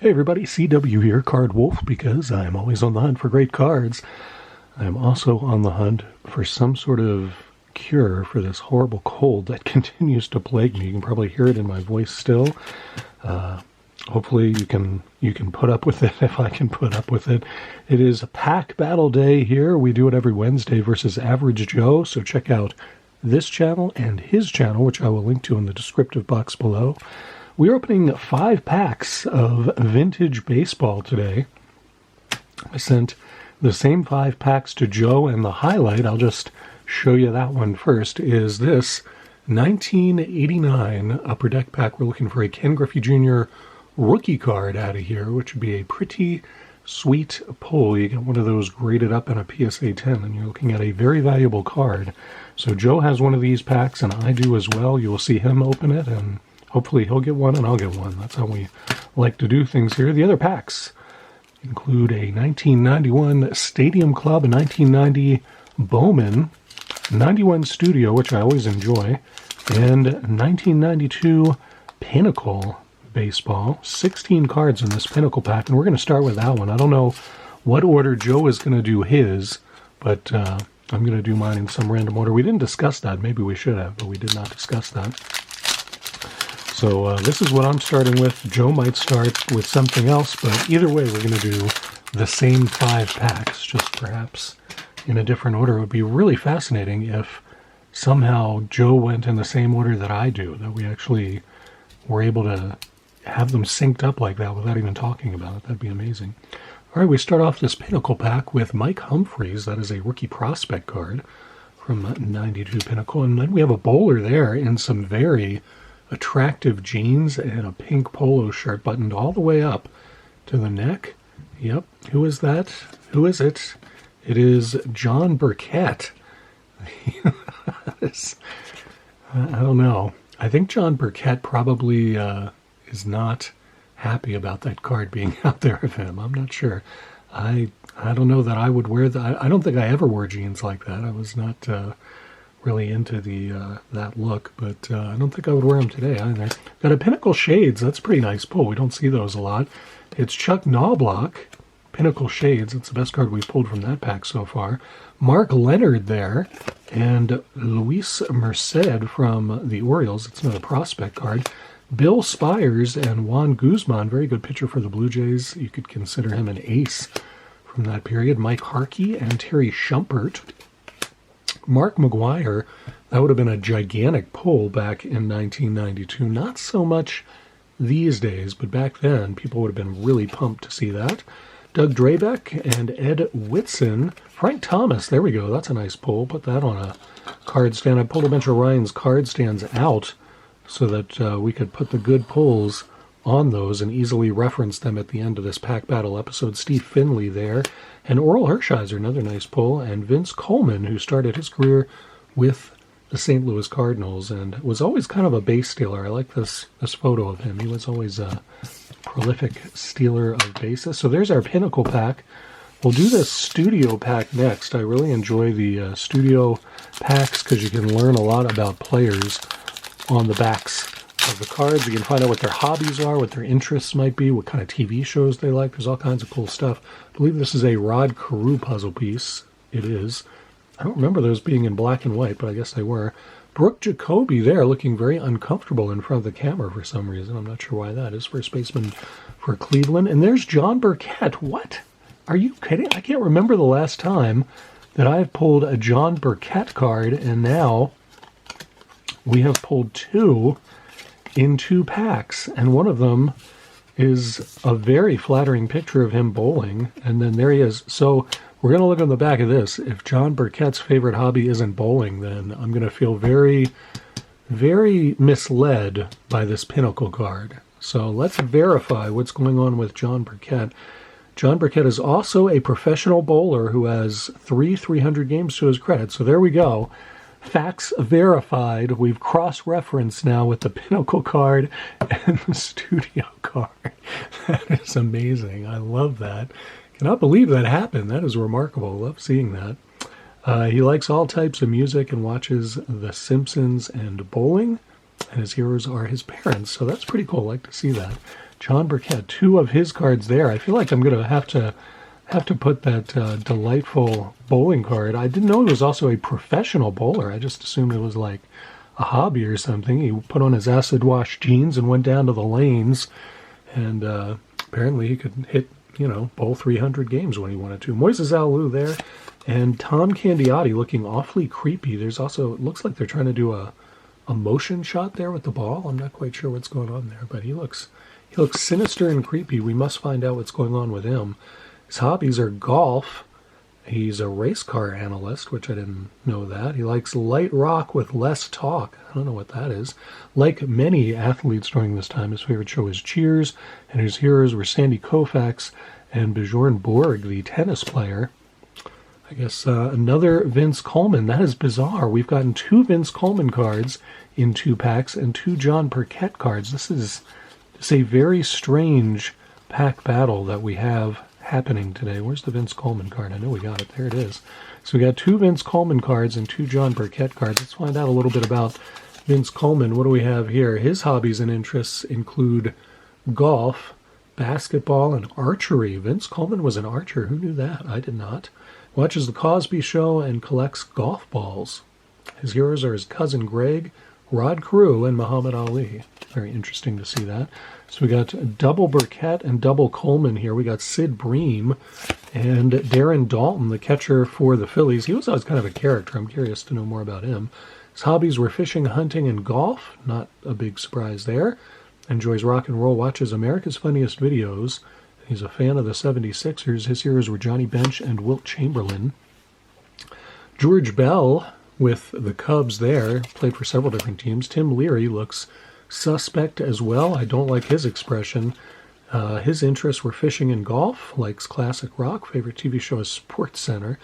Hey everybody, CW here, Card Wolf, because I'm always on the hunt for great cards. I'm also on the hunt for some sort of cure for this horrible cold that continues to plague me. You can probably hear it in my voice still. Hopefully you can put up with it if I can put up with it. It is a pack battle day here. We do it every Wednesday versus Average Joe, so check out this channel and his channel, which I will link to in the descriptive box below. We're opening 5 packs of vintage baseball today. I sent the same 5 packs to Joe, and the highlight, I'll just show you that one first, is this 1989 Upper Deck pack. We're looking for a Ken Griffey Jr. rookie card out of here, which would be a pretty sweet pull. You get one of those graded up in a PSA 10, and you're looking at a very valuable card. So Joe has one of these packs, and I do as well. You will see him open it, and hopefully he'll get one and I'll get one. That's how we like to do things here. The other packs include a 1991 Stadium Club, a 1990 Bowman, 91 Studio, which I always enjoy, and 1992 Pinnacle Baseball. 16 cards in this Pinnacle pack, and we're going to start with that one. I don't know what order Joe is going to do his, but I'm going to do mine in some random order. We didn't discuss that. Maybe we should have, but we did not discuss that. So this is what I'm starting with. Joe might start with something else, but either way, we're going to do the same 5 packs, just perhaps in a different order. It would be really fascinating if somehow Joe went in the same order that I do, that we actually were able to have them synced up like that without even talking about it. That'd be amazing. All right, we start off this Pinnacle pack with Mike Humphreys. That is a rookie prospect card from 92 Pinnacle. And then we have a bowler there in some very attractive jeans and a pink polo shirt buttoned all the way up to the neck. Yep. Who is that? Who is it? It is John Burkett. I don't know. I think John Burkett probably is not happy about that card being out there of him. I'm not sure. I don't know that I would wear that. I don't think I ever wore jeans like that. I was not really into that look, but I don't think I would wear them today either. Got a Pinnacle Shades. That's a pretty nice pull. We don't see those a lot. It's Chuck Knobloch, Pinnacle Shades. It's the best card we've pulled from that pack so far. Mark Leonard there, and Luis Merced from the Orioles. It's another prospect card. Bill Spires and Juan Guzman, very good pitcher for the Blue Jays. You could consider him an ace from that period. Mike Harkey and Terry Shumpert. Mark McGuire, that would have been a gigantic pull back in 1992. Not so much these days, but back then people would have been really pumped to see that. Doug Drabeck and Ed Whitson. Frank Thomas, there we go. That's a nice pull. Put that on a card stand. I pulled a bunch of Ryan's card stands out so that we could put the good pulls on those and easily reference them at the end of this pack battle episode. Steve Finley there. And Oral Hershiser, another nice pull. And Vince Coleman, who started his career with the St. Louis Cardinals and was always kind of a base stealer. I like this photo of him. He was always a prolific stealer of bases. So there's our Pinnacle pack. We'll do the Studio pack next. I really enjoy the Studio packs because you can learn a lot about players on the backs of the cards. You can find out what their hobbies are, what their interests might be, what kind of TV shows they like. There's all kinds of cool stuff. I believe this is a Rod Carew puzzle piece. It is. I don't remember those being in black and white, but I guess they were. Brooke Jacoby there, looking very uncomfortable in front of the camera for some reason. I'm not sure why that is. First baseman for Cleveland. And there's John Burkett. What? Are you kidding? I can't remember the last time that I've pulled a John Burkett card, and now we have pulled 2 in 2 packs, and one of them is a very flattering picture of him bowling, and then there he is. So we're going to look on the back of this. If John Burkett's favorite hobby isn't bowling, then I'm going to feel very, very misled by this Pinnacle card. So let's verify what's going on with John Burkett. John Burkett is also a professional bowler who has 300 games to his credit. So there we go. Facts verified. We've cross-referenced now with the Pinnacle card and the Studio card. That is amazing. I love that. Cannot believe that happened. That is remarkable. Love seeing that. He likes all types of music and watches The Simpsons and bowling. And his heroes are his parents. So that's pretty cool. I like to see that. John Burkett, 2 of his cards there. I feel like I'm going to have to put that delightful bowling card. I didn't know he was also a professional bowler. I just assumed it was like a hobby or something. He put on his acid wash jeans and went down to the lanes, and apparently he could hit, bowl 300 games when he wanted to. Moises Alou there, and Tom Candiotti looking awfully creepy. There's also, it looks like they're trying to do a motion shot there with the ball. I'm not quite sure what's going on there, but he looks sinister and creepy. We must find out what's going on with him. His hobbies are golf. He's a race car analyst, which I didn't know that. He likes light rock with less talk. I don't know what that is. Like many athletes during this time, his favorite show is Cheers, and his heroes were Sandy Koufax and Bjorn Borg, the tennis player. I guess another Vince Coleman. That is bizarre. We've gotten 2 Vince Coleman cards in 2 packs and 2 John Burkett cards. This is a very strange pack battle that we have happening today. Where's the Vince Coleman card? I know we got it. There it is. So we got 2 Vince Coleman cards and 2 John Burkett cards. Let's find out a little bit about Vince Coleman. What do we have here? His hobbies and interests include golf, basketball, and archery. Vince Coleman was an archer. Who knew that? I did not. Watches The Cosby Show and collects golf balls. His heroes are his cousin Greg, Rod Carew, and Muhammad Ali. Very interesting to see that. So we got double Burkett and double Coleman here. We got Sid Bream and Darren Dalton, the catcher for the Phillies. He was always kind of a character. I'm curious to know more about him. His hobbies were fishing, hunting, and golf. Not a big surprise there. Enjoys rock and roll, watches America's Funniest Videos. He's a fan of the 76ers. His heroes were Johnny Bench and Wilt Chamberlain. George Bell with the Cubs there. Played for several different teams. Tim Leary looks suspect as well. I don't like his expression. His interests were fishing and golf. Likes classic rock. Favorite TV show is Sports Center.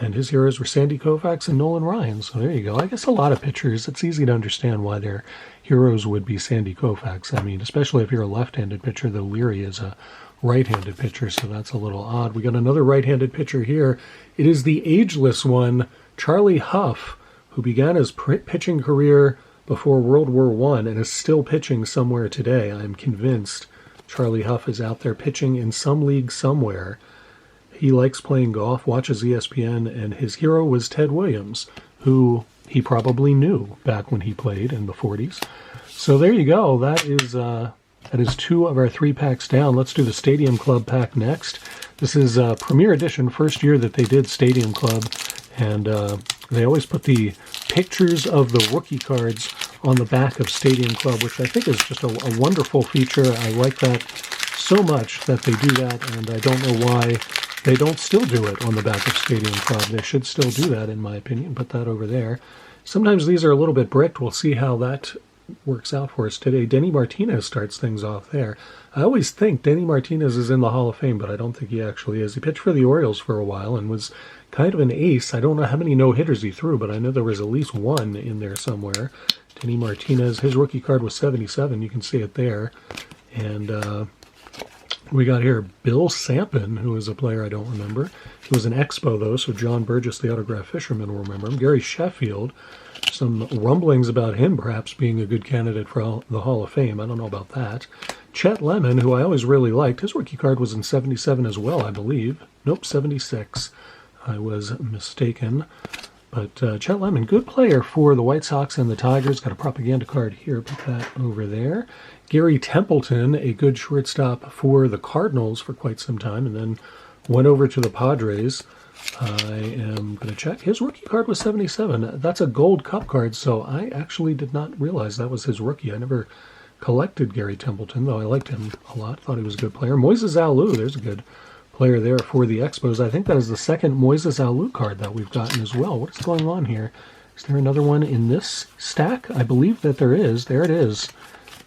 And his heroes were Sandy Koufax and Nolan Ryan. So there you go. I guess a lot of pitchers, it's easy to understand why their heroes would be Sandy Koufax. I mean, especially if you're a left-handed pitcher, though Leary is a right-handed pitcher, so that's a little odd. We got another right-handed pitcher here. It is the ageless one, Charlie Huff, who began his pitching career before World War I and is still pitching somewhere today. I'm convinced Charlie Huff is out there pitching in some league somewhere. He likes playing golf, watches ESPN, and his hero was Ted Williams, who he probably knew back when he played in the 40s. So there you go. That is 2 of our 3 packs down. Let's do the Stadium Club pack next. This is Premier Edition, first year that they did Stadium Club, and they always put the pictures of the rookie cards on the back of Stadium Club, which I think is just a wonderful feature. I like that so much that they do that, and I don't know why they don't still do it on the back of Stadium Club. They should still do that, in my opinion. Put that over there. Sometimes these are a little bit bricked. We'll see how that works out for us today. Denny Martinez starts things off there. I always think Denny Martinez is in the Hall of Fame, but I don't think he actually is. He pitched for the Orioles for a while and was kind of an ace. I don't know how many no-hitters he threw, but I know there was at least one in there somewhere. Denny Martinez, his rookie card was 77. You can see it there. And we got here Bill Sampson, who is a player I don't remember. He was an Expo, though, so John Burgess, the autograph fisherman, will remember him. Gary Sheffield, some rumblings about him perhaps being a good candidate for the Hall of Fame. I don't know about that. Chet Lemon, who I always really liked. His rookie card was in 77 as well, I believe. Nope, 76. I was mistaken. But Chet Lemon, good player for the White Sox and the Tigers. Got a propaganda card here. Put that over there. Gary Templeton, a good shortstop for the Cardinals for quite some time, and then went over to the Padres. I am going to check. His rookie card was 77. That's a gold cup card, so I actually did not realize that was his rookie. I never collected Gary Templeton, though I liked him a lot. Thought he was a good player. Moises Alou, there's a good player there for the Expos. I think that is the second Moises Alou card that we've gotten as well. What is going on here? Is there another one in this stack? I believe that there is. There it is.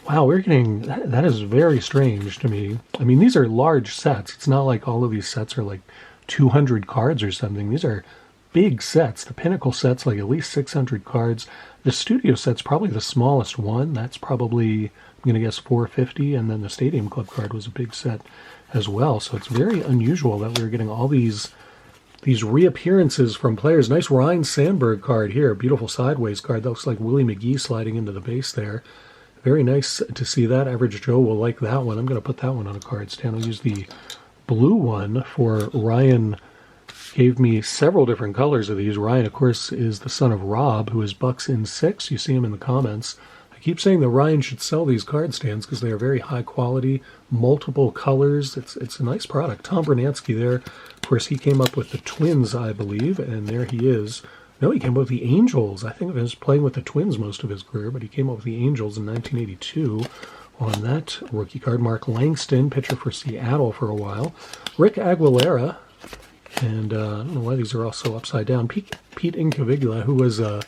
Wow, we're getting, that is very strange to me. I mean, these are large sets. It's not like all of these sets are like 200 cards or something. These are big sets. The Pinnacle set's like at least 600 cards. The Studio set's probably the smallest one. That's probably, I'm going to guess 450. And then the Stadium Club card was a big set as well. So it's very unusual that we're getting all these reappearances from players. Nice Ryan Sandberg card here. Beautiful sideways card. That looks like Willie McGee sliding into the base there. Very nice to see that. Average Joe will like that one. I'm going to put that one on a card stand. I'll use the blue one for Ryan. Gave me several different colors of these. Ryan, of course, is the son of Rob, who is Bucks in 6. You see him in the comments. I keep saying that Ryan should sell these card stands because they are very high quality, multiple colors. It's a nice product. Tom Bernansky there. Of course, he came up with the Twins, I believe, and there he is. No, he came up with the Angels. I think he was playing with the Twins most of his career, but he came up with the Angels in 1982 on that rookie card. Mark Langston, pitcher for Seattle for a while. Rick Aguilera. And I don't know why these are all so upside down. Pete Incaviglia, who was a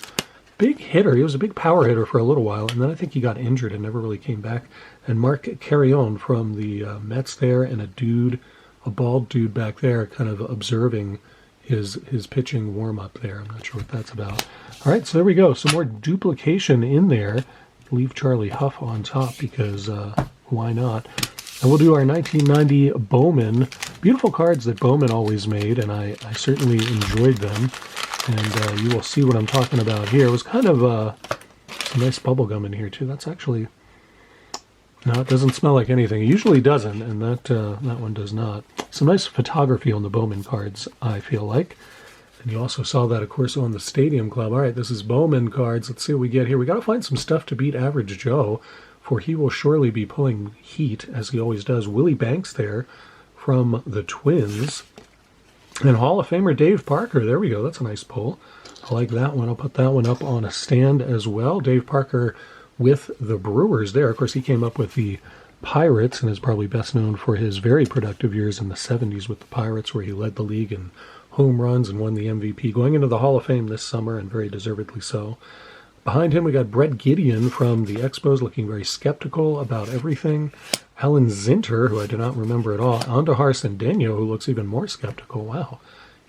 big hitter. He was a big power hitter for a little while, and then I think he got injured and never really came back. And Mark Carrion from the Mets there, and a bald dude back there kind of observing his pitching warm-up there. I'm not sure what that's about. All right, so there we go. Some more duplication in there. Leave Charlie Huff on top because why not? And we'll do our 1990 Bowman. Beautiful cards that Bowman always made, and I certainly enjoyed them. And you will see what I'm talking about here. It was kind of some nice bubble gum in here, too. That's actually... No, it doesn't smell like anything. It usually doesn't, and that one does not. Some nice photography on the Bowman cards, I feel like. And you also saw that, of course, on the Stadium Club. All right, this is Bowman cards. Let's see what we get here. We got to find some stuff to beat Average Joe, for he will surely be pulling heat, as he always does. Willie Banks there from the Twins. And Hall of Famer Dave Parker. There we go. That's a nice pull. I like that one. I'll put that one up on a stand as well. Dave Parker with the Brewers there. Of course, he came up with the Pirates and is probably best known for his very productive years in the 70s with the Pirates, where he led the league in home runs and won the MVP. Going into the Hall of Fame this summer, and very deservedly so. Behind him, we got Brett Gideon from the Expos, looking very skeptical about everything. Alan Zinter, who I do not remember at all. Andahar Cendeno, who looks even more skeptical. Wow.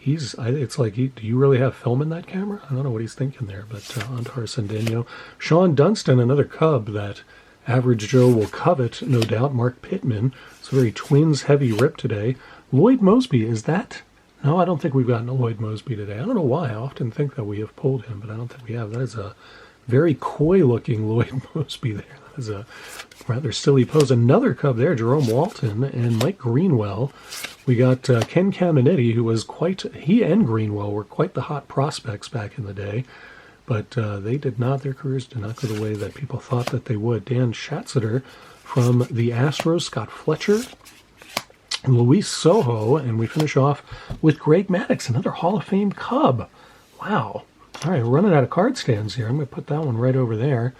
It's like, do you really have film in that camera? I don't know what he's thinking there, but Andahar Cendeno. Sean Dunston, another Cub that Average Joe will covet, no doubt. Mark Pittman. It's a very Twins-heavy rip today. Lloyd Mosby, is that... No, I don't think we've gotten a Lloyd Mosby today. I don't know why. I often think that we have pulled him, but I don't think we have. That is a very coy-looking Lloyd Mosby there. That is a rather silly pose. Another Cub there, Jerome Walton and Mike Greenwell. We got Ken Caminiti, who was he and Greenwell were quite the hot prospects back in the day, but their careers did not go the way that people thought that they would. Dan Schatzeder from the Astros, Scott Fletcher, Luis Soho, and we finish off with Greg Maddux, another Hall of Fame Cub. Wow. All right, we're running out of card stands here. I'm going to put that one right over there.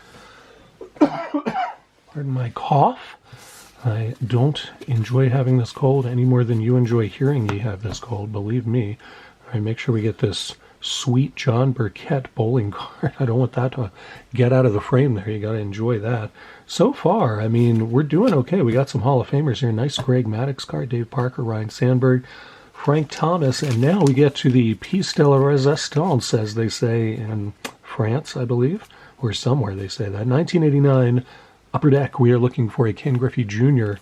Pardon my cough. I don't enjoy having this cold any more than you enjoy hearing me have this cold, believe me. All right, make sure we get this sweet John Burkett bowling card. I don't want that to get out of the frame there. You got to enjoy that. So far, I mean, we're doing okay. We got some Hall of Famers here. Nice Greg Maddux card, Dave Parker, Ryan Sandberg, Frank Thomas, and now we get to the Piece de la Resistance, as they say in France, I believe, or somewhere they say that. 1989 Upper Deck. We are looking for a Ken Griffey Jr.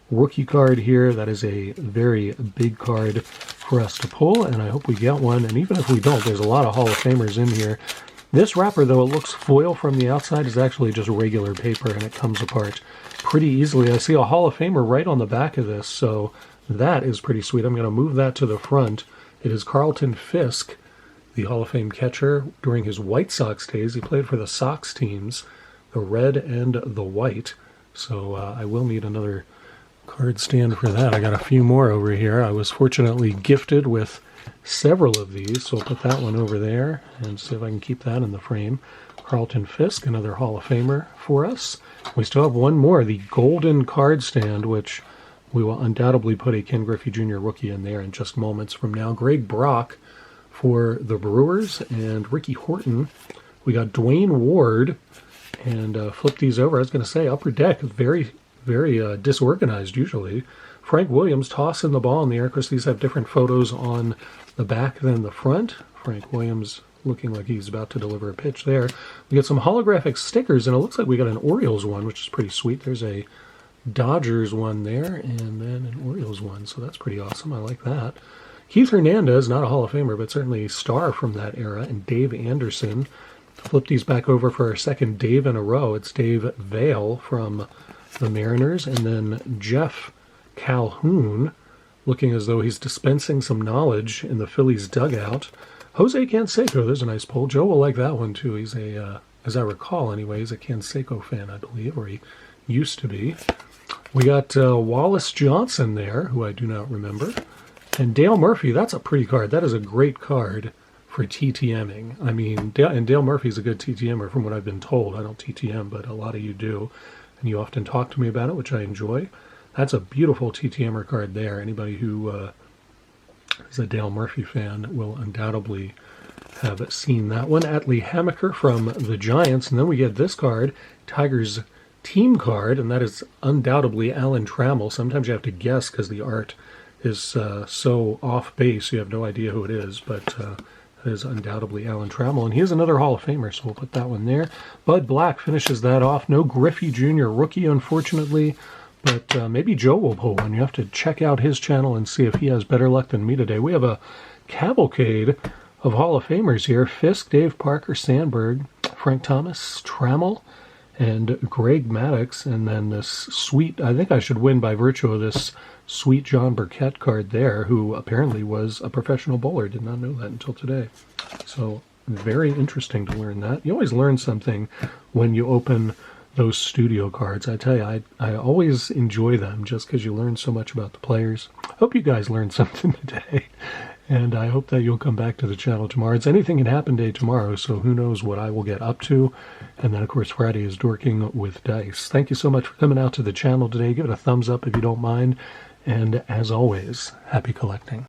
rookie card here. That is a very big card for us to pull, and I hope we get one. And even if we don't, there's a lot of Hall of Famers in here. This wrapper, though it looks foil from the outside, is actually just regular paper, and it comes apart pretty easily. I see a Hall of Famer right on the back of this, so that is pretty sweet. I'm going to move that to the front. It is Carlton Fisk, the Hall of Fame catcher during his White Sox days. He played for the Sox teams, the red and the white. So I will need another card stand for that. I got a few more over here. I was fortunately gifted with several of these, so I'll put that one over there and see if I can keep that in the frame. Carlton Fisk, another Hall of Famer for us. We still have one more, the golden card stand, which we will undoubtedly put a Ken Griffey Jr. rookie in there in just moments from now. Greg Brock for the Brewers, and Ricky Horton. We got Dwayne Ward, and flip these over. I was going to say Upper Deck, very, very disorganized usually. Frank Williams tossing the ball in the air. Of course, these have different photos on the back than the front. Frank Williams looking like he's about to deliver a pitch there. We got some holographic stickers, and it looks like we got an Orioles one, which is pretty sweet. There's a Dodgers one there, and then an Orioles one, so that's pretty awesome. I like that. Keith Hernandez, not a Hall of Famer, but certainly a star from that era, and Dave Anderson. Flip these back over for our second Dave in a row. It's Dave Vale from the Mariners, and then Jeff Calhoun, looking as though he's dispensing some knowledge in the Phillies dugout. Jose Canseco, there's a nice pull. Joe will like that one too. He's a, as I recall anyway, he's a Canseco fan, I believe, or he used to be. We got Wallace Johnson there, who I do not remember. And Dale Murphy, that's a pretty card. That is a great card for TTMing. I mean, Dale Murphy's a good TTMer from what I've been told. I don't TTM, but a lot of you do. And you often talk to me about it, which I enjoy. That's a beautiful TTMer card there. Anybody who is a Dale Murphy fan will undoubtedly have seen that one. Atlee Hammaker from the Giants. And then we get this card, Tigers team card, and that is undoubtedly Alan Trammell. Sometimes you have to guess because the art is so off base, you have no idea who it is, but that is undoubtedly Alan Trammell, and he is another Hall of Famer, so we'll put that one there. Bud Black finishes that off. No Griffey Jr. rookie, unfortunately, but maybe Joe will pull one. You have to check out his channel and see if he has better luck than me today. We have a cavalcade of Hall of Famers here. Fisk, Dave Parker, Sandberg, Frank Thomas, Trammell, and Greg Maddux, and then this sweet, I think I should win by virtue of this sweet John Burkett card there, who apparently was a professional bowler. Did not know that until today. So very interesting to learn that. You always learn something when you open those studio cards. I tell you, I always enjoy them just because you learn so much about the players. Hope you guys learned something today. And I hope that you'll come back to the channel tomorrow. It's Anything Can Happen Day tomorrow, so who knows what I will get up to. And then, of course, Friday is Dorking with Dice. Thank you so much for coming out to the channel today. Give it a thumbs up if you don't mind. And as always, happy collecting.